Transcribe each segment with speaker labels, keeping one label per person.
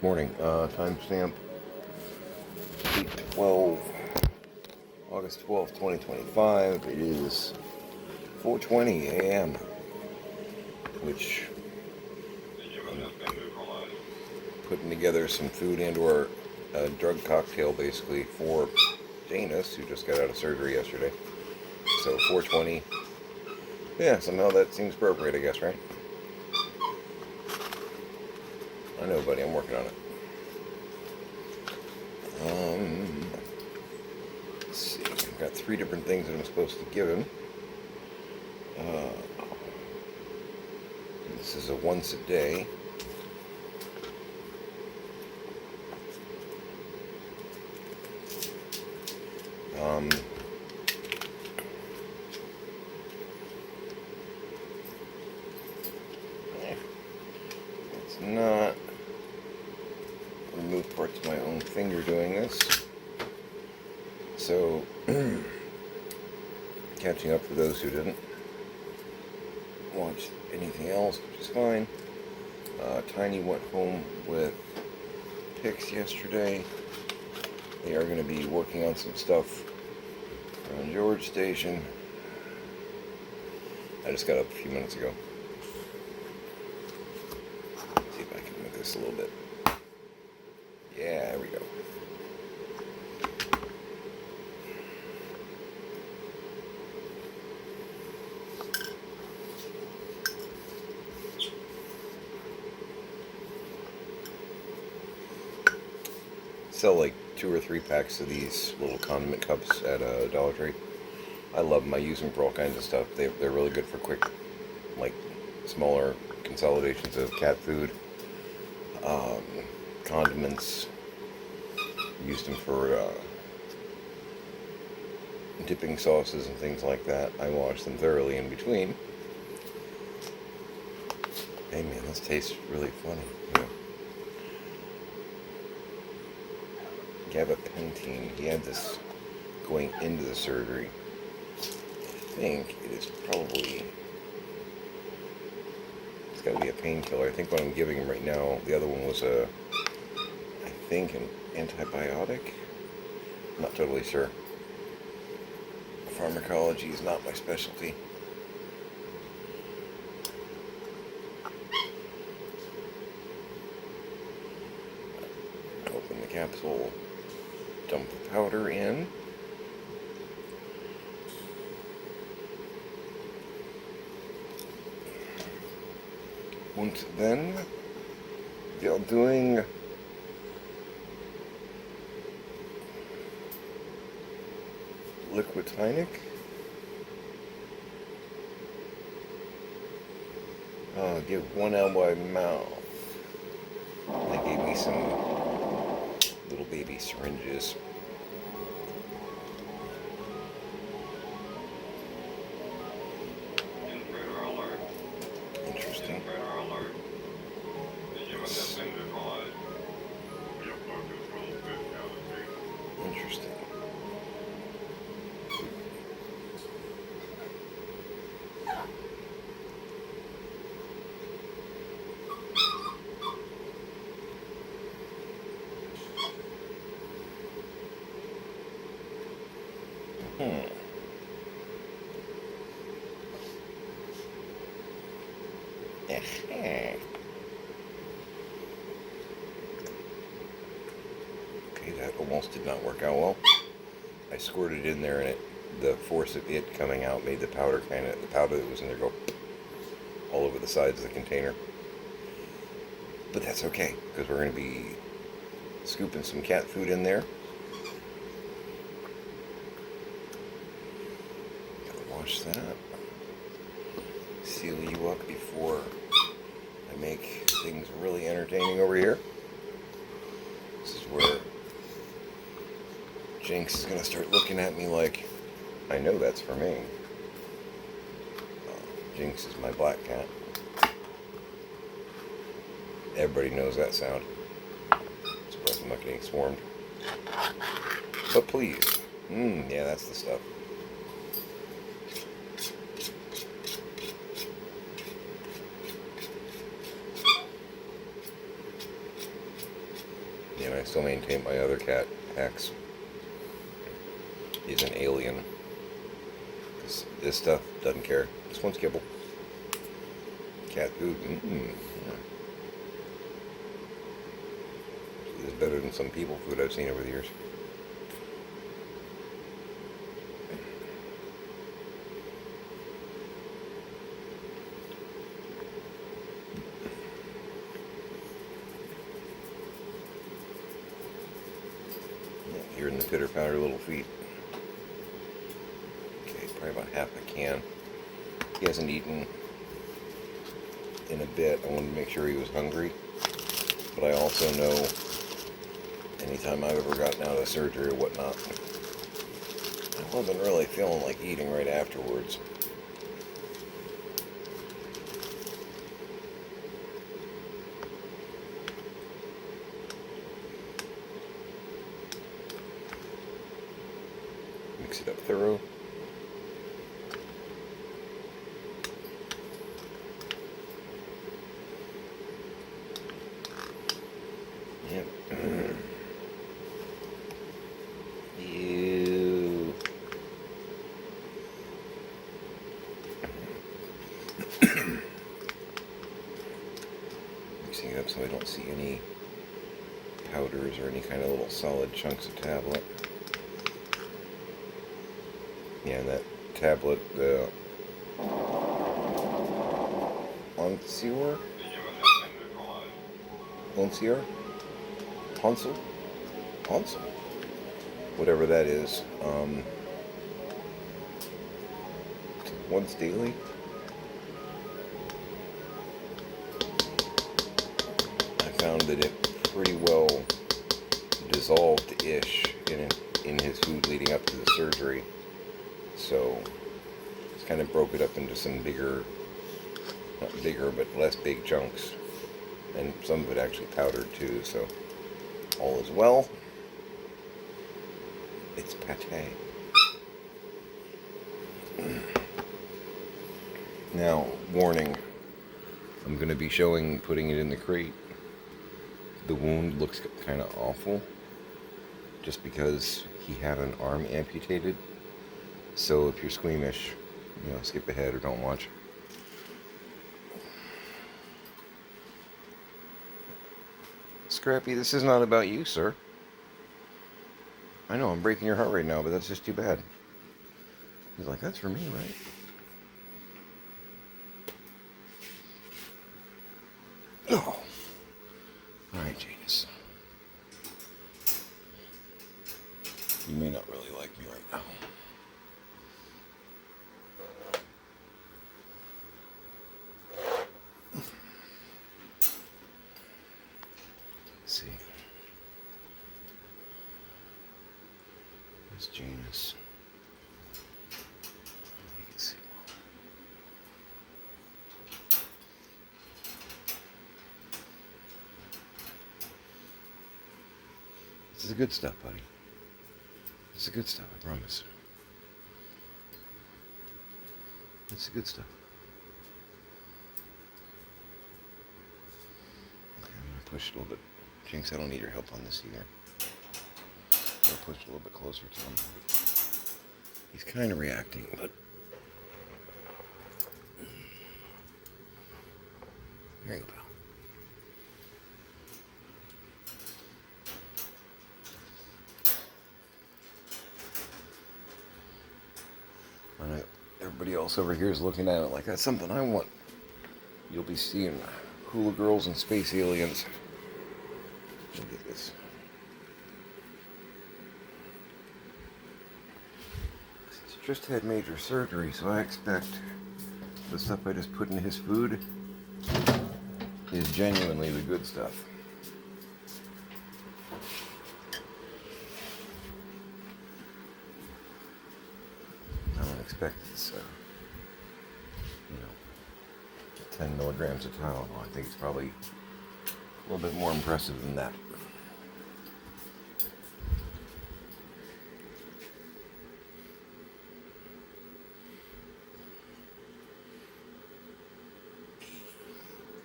Speaker 1: Morning. Timestamp 8/12, August 12th, 2025. It is 4:20 a.m., which I'm putting together some food and/or a drug cocktail basically for Janus, who just got out of surgery yesterday. So 4:20. Yeah, somehow that seems appropriate, I guess, right? I know, buddy. I'm working on it. Let's see. I've got 3 different things that I'm supposed to give him. This is a once a day. It's not remove parts of my own finger doing this. So, catching up for those who didn't watch anything else, which is fine. Tiny went home with Pix yesterday. They are going to be working on some stuff around George Station. I just got up a few minutes ago. Let's see if I can move this a little bit. Yeah, there we go. Sell like 2 or 3 packs of these little condiment cups at Dollar Tree. I love them. I use them for all kinds of stuff. They're really good for quick, like, smaller consolidations of cat food. Condiments. Used them for dipping sauces and things like that. I wash them thoroughly in between. Hey man, this tastes really funny. Yeah. Gabapentin. He had this going into the surgery. I think it is probably, it's got to be a painkiller. I think what I'm giving him right now, the other one was I think an antibiotic. I'm not totally sure. Pharmacology is not my specialty. Open the capsule, dump the powder in. Und then we are doing liquid tonic. Give 1 L by mouth. They gave me some little baby syringes. Interesting. Interesting. Okay, that almost did not work out well. I squirted in there, and the force of it coming out made the powder that was in there go all over the sides of the container. But that's okay, because we're going to be scooping some cat food in there. Gotta wash that. Seal you up before I make things really entertaining over here. This is where Jinx is going to start looking at me like, I know that's for me. Jinx is my black cat. Everybody knows that sound. Surprised I'm not getting swarmed. But please. Yeah, that's the stuff. And I still maintain my other cat, X, is an alien. This stuff doesn't care. This one's kibble. Cat food. Yeah. It's better than some people food I've seen over the years. Hearing the pitter patter little feet. Okay, probably about half a can. He hasn't eaten in a bit. I wanted to make sure he was hungry, but I also know anytime I've ever gotten out of surgery or whatnot, I wasn't really feeling like eating right afterwards. Mix it up thorough. Yep. Ew. Mixing it up so I don't see any powders or any kind of little solid chunks of tablet. Yeah, and that tablet, the Onsior? Onsior? Tonsil? Tonsil? Whatever that is. Once daily. I found that it pretty well dissolved-ish in his food leading up to the surgery. So it's kind of broke it up into some bigger, not bigger, but less big chunks. And some of it actually powdered too, so all is well. It's pate. Now, warning, I'm going to be showing putting it in the crate. The wound looks kind of awful, just because he had an arm amputated. So if you're squeamish, skip ahead or don't watch. Scrappy, this is not about you, sir. I know I'm breaking your heart right now, but that's just too bad. He's like, that's for me, right? Oh. Alright, Janus. You may not really like me right now. Let's see. There's Janus. You can see. This is the good stuff, buddy. This is the good stuff, I promise. It's the good stuff. Okay, I'm going to push it a little bit. Jinx, I don't need your help on this either. I'll push it a little bit closer to him. He's kind of reacting, but... There you go, pal. Everybody else over here is looking at it like that's something I want. You'll be seeing hula girls and space aliens. Look at this. He's just had major surgery, so I expect the stuff I just put in his food is genuinely the good stuff. I don't expect it's, 10 milligrams of Tylenol. I think it's probably a little bit more impressive than that.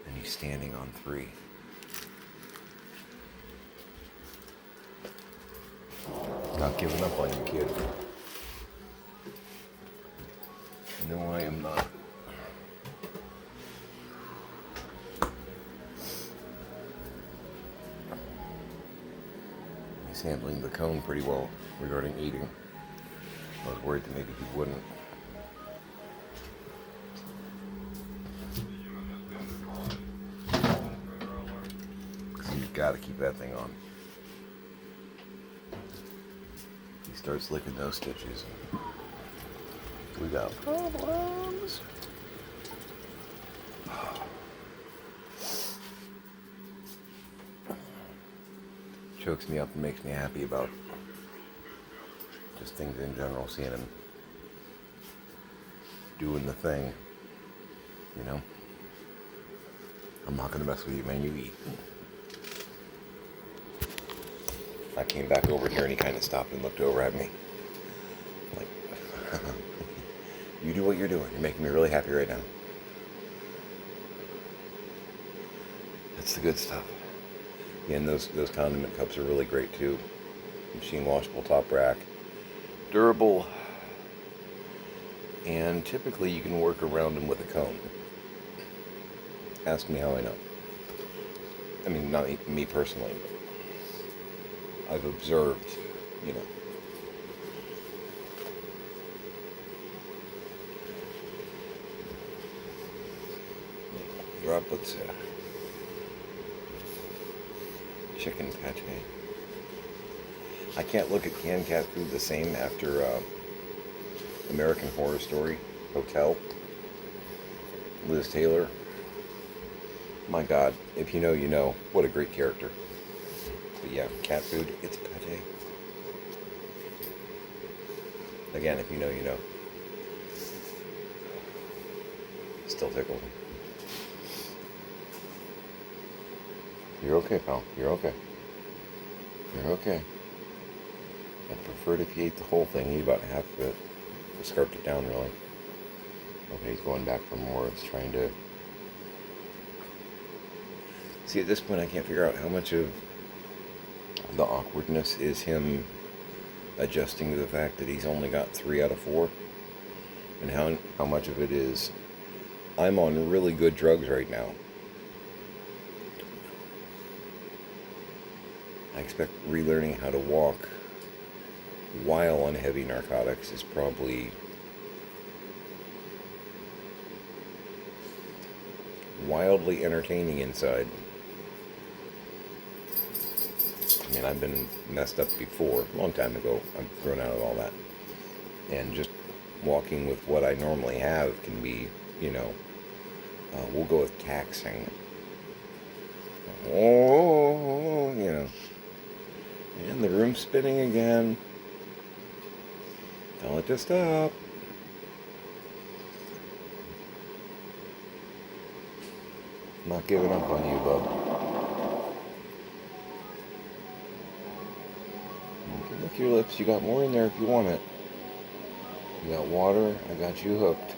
Speaker 1: And he's standing on 3. Not giving up on you, kid. No, I am not. He's handling the cone pretty well regarding eating. I was worried that maybe he wouldn't. Because you've got to keep that thing on. He starts licking those stitches. We got problems. Chokes me up and makes me happy about just things in general, seeing him doing the thing, you know? I'm not gonna mess with you, man, you eat. I came back over here and he kind of stopped and looked over at me. Like, you do what you're doing. You're making me really happy right now. That's the good stuff. Yeah, and those condiment cups are really great too. Machine washable top rack. Durable. And typically you can work around them with a cone. Ask me how I know. I mean, not me personally, but I've observed, you know. Droplets of chicken pate. I can't look at canned cat food the same after American Horror Story Hotel. Liz Taylor. My God, if you know, you know. What a great character. But yeah, cat food, it's pate. Again, if you know, you know. Still tickled. You're okay, pal. You're okay. You're okay. I'd prefer it if you ate the whole thing. Eat about half of it. Scarfed it down, really. Okay, he's going back for more. He's trying to... See, at this point, I can't figure out how much of the awkwardness is him adjusting to the fact that he's only got 3 out of 4. And how much of it is, I'm on really good drugs right now. I expect relearning how to walk while on heavy narcotics is probably wildly entertaining inside. I mean, I've been messed up before, a long time ago. I'm grown out of all that. And just walking with what I normally have can be, you know, we'll go with taxing. Oh, you know. And the room's spinning again. Tell it to stop. I'm not giving up on you, bub. You can lick your lips. You got more in there if you want it. You got water. I got you hooked.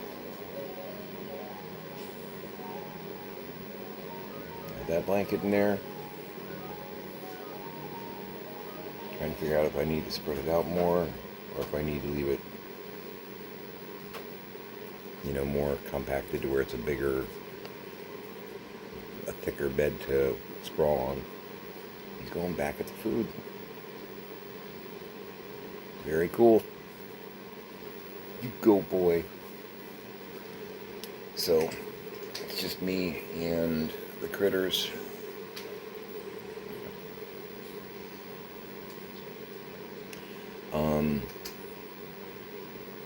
Speaker 1: Got that blanket in there. Trying to figure out if I need to spread it out more or if I need to leave it, you know, more compacted to where it's a thicker bed to sprawl on. He's going back at the food. Very cool. You go, boy. So, it's just me and the critters.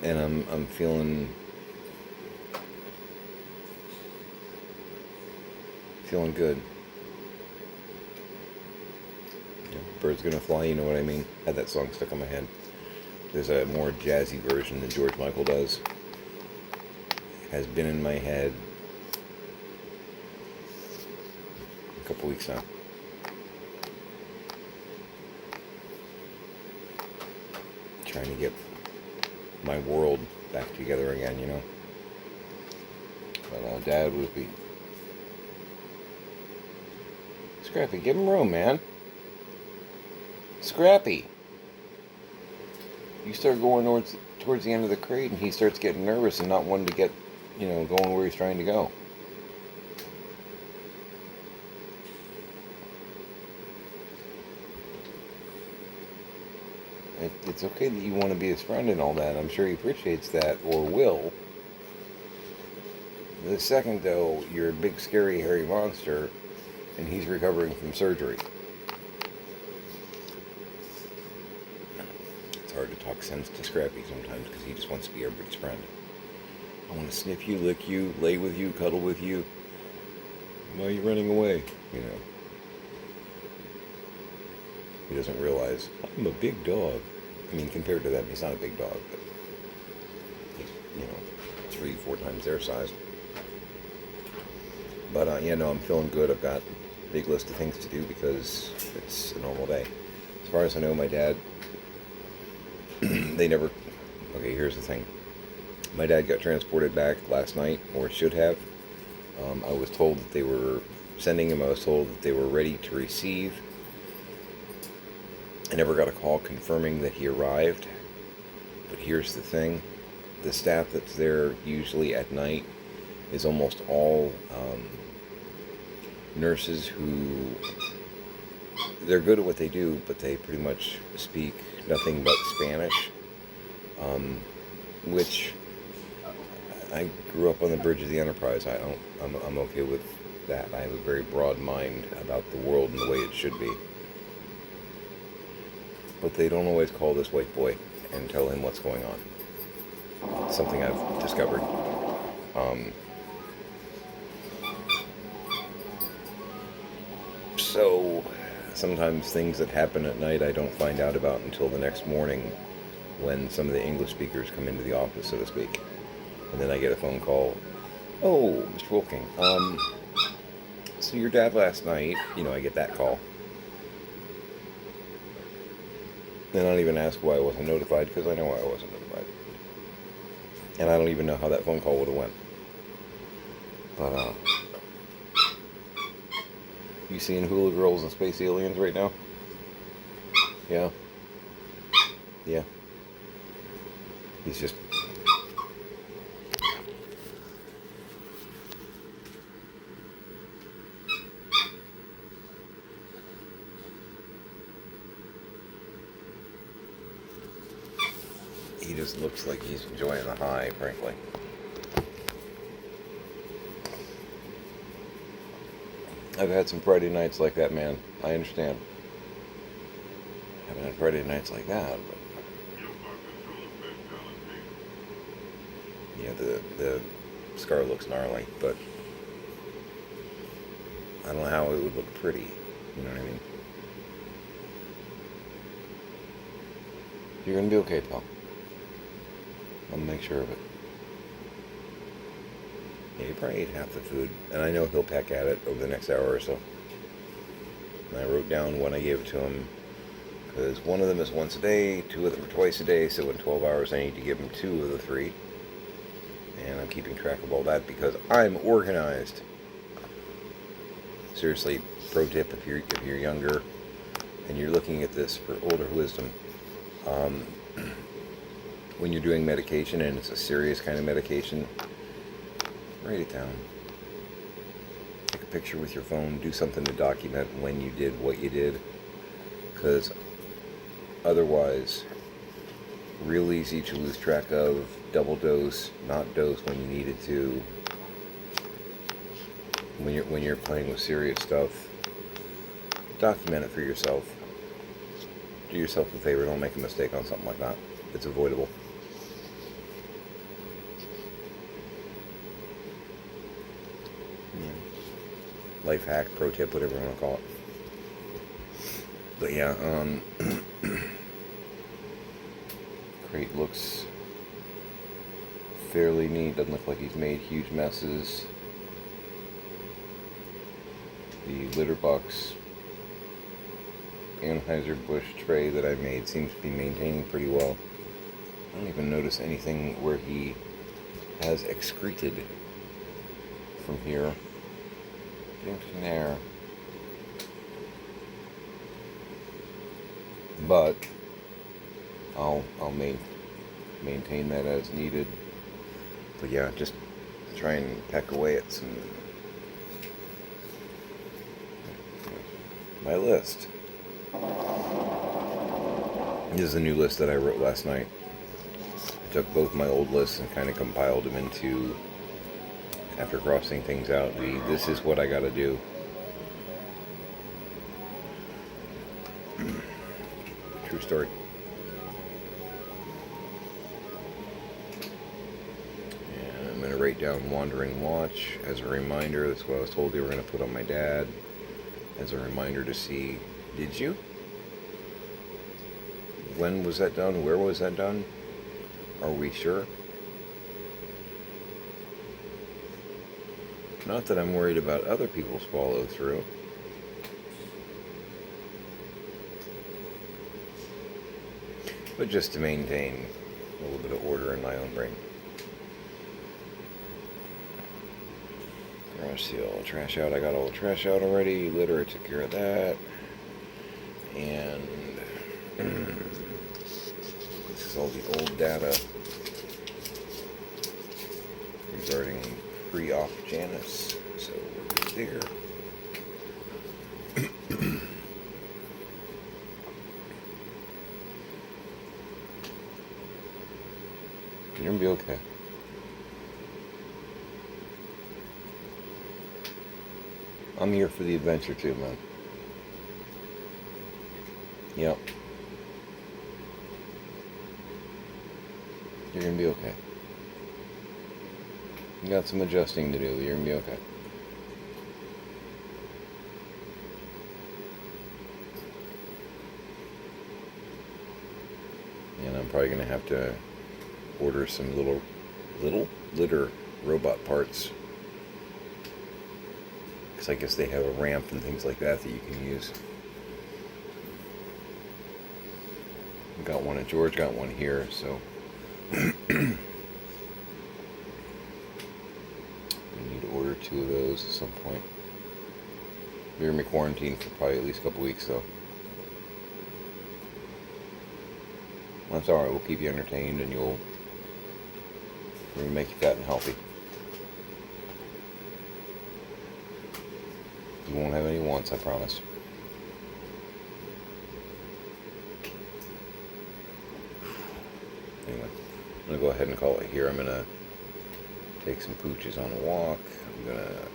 Speaker 1: And I'm feeling good. Yeah, Birds Gonna Fly, you know what I mean? Had that song stuck in my head. There's a more jazzy version that George Michael does. Has been in my head a couple weeks now. Trying to get my world back together again, you know. But Dad would be... Scrappy, give him room, man. Scrappy. You start going towards the end of the crate, and he starts getting nervous and not wanting to get, going where he's trying to go. It's okay that you want to be his friend and all that. I'm sure he appreciates that, or will. The second, though, you're a big, scary, hairy monster, and he's recovering from surgery. It's hard to talk sense to Scrappy sometimes because he just wants to be everybody's friend. I want to sniff you, lick you, lay with you, cuddle with you. Why are you running away? He doesn't realize, I'm a big dog. I mean, compared to them, he's not a big dog, but he's, 3-4 times their size. But, I'm feeling good. I've got a big list of things to do because it's a normal day. As far as I know, my dad, okay, here's the thing. My dad got transported back last night, or should have. I was told that they were sending him. I was told that they were ready to receive. I never got a call confirming that he arrived. But here's the thing. The staff that's there usually at night is almost all nurses who, they're good at what they do, but they pretty much speak nothing but Spanish, which I grew up on the bridge of the Enterprise. I'm okay with that. I have a very broad mind about the world and the way it should be. But they don't always call this white boy and tell him what's going on. It's something I've discovered. So sometimes things that happen at night I don't find out about until the next morning when some of the English speakers come into the office, so to speak. And then I get a phone call. Oh, Mr. Wilking, so your dad last night, I get that call. Then I don't even ask why I wasn't notified, because I know why I wasn't notified. And I don't even know how that phone call would have went. But, you seeing Hula Girls and Space Aliens right now? Yeah? Yeah. He's just... He just looks like he's enjoying the high, frankly. I've had some Friday nights like that, man. I understand. I haven't had Friday nights like that, but... Yeah, the scar looks gnarly, but... I don't know how it would look pretty. You know what I mean? You're gonna be okay, pal. I'll make sure of it. Yeah, he probably ate half the food, and I know he'll peck at it over the next hour or so. And I wrote down when I gave it to him, because one of them is once a day, 2 of them are twice a day, so in 12 hours I need to give him 2 of the 3. And I'm keeping track of all that because I'm organized. Seriously, pro tip if you're younger and you're looking at this for older wisdom, when you're doing medication and it's a serious kind of medication, write it down. Take a picture with your phone. Do something to document when you did what you did. Because otherwise, real easy to lose track of, double dose, not dose when you needed to. When you're playing with serious stuff, document it for yourself. Do yourself a favor. Don't make a mistake on something like that. It's avoidable. Life hack, pro tip, whatever you want to call it. But yeah, crate looks fairly neat. Doesn't look like he's made huge messes. The litter box Anheuser-Busch tray that I made seems to be maintaining pretty well. I don't even notice anything where he has excreted from here. From there. But I'll maintain that as needed. But yeah, just try and peck away at some my list. This is a new list that I wrote last night. I took both my old lists and kind of compiled them into, after crossing things out, this is what I gotta do. True story. And I'm gonna write down Wandering Watch as a reminder. That's what I was told they were gonna put on my dad as a reminder to see. Did you? When was that done? Where was that done? Are we sure? Not that I'm worried about other people's follow through. But just to maintain a little bit of order in my own brain. Garage seal, trash out. I got all the trash out already. Litter, I took care of that. And this is all the old data regarding pre-op Janice. So we're good there. You're gonna be okay. I'm here for the adventure too, man. Yep. You're gonna be okay. You got some adjusting to do, but you're gonna be okay. And I'm probably gonna have to order some little litter robot parts, because I guess they have a ramp and things like that you can use. Got one at George, got one here, so we need to order 2 of those at some point. We're gonna be quarantined for probably at least a couple weeks though. That's alright, we'll keep you entertained and we'll make you fat and healthy. You won't have any wants, I promise. Anyway, I'm going to go ahead and call it here. I'm going to take some pooches on a walk. I'm going to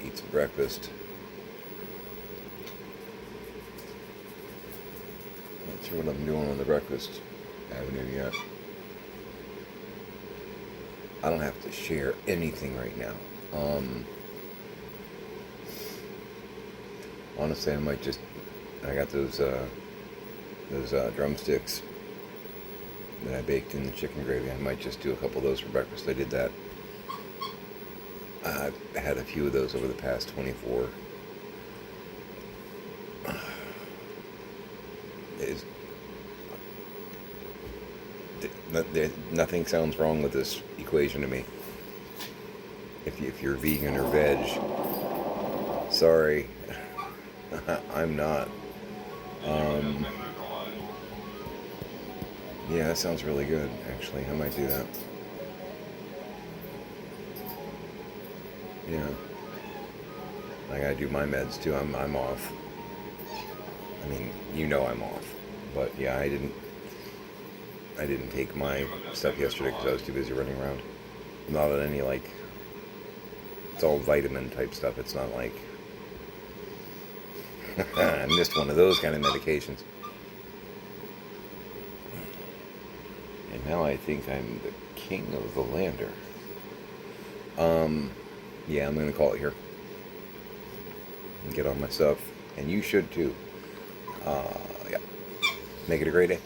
Speaker 1: eat some breakfast. Not sure what I'm doing on the breakfast avenue yet. I don't have to share anything right now. Honestly, I might just, I got those drumsticks that I baked in the chicken gravy. I might just do a couple of those for breakfast. I did that. I've had a few of those over the past 24. Nothing sounds wrong with this equation to me. If you're vegan or veg, sorry, I'm not. Yeah, that sounds really good, actually. I might do that. Yeah. I gotta do my meds too. I'm off. I mean, you know I'm off. But yeah, I didn't take my stuff yesterday because I was too busy running around. I'm not on any, like, it's all vitamin type stuff. It's not like I missed one of those kind of medications. And now I think I'm the king of the lander. Yeah, I'm gonna call it here and get on my stuff, and you should too. Yeah, make it a great day.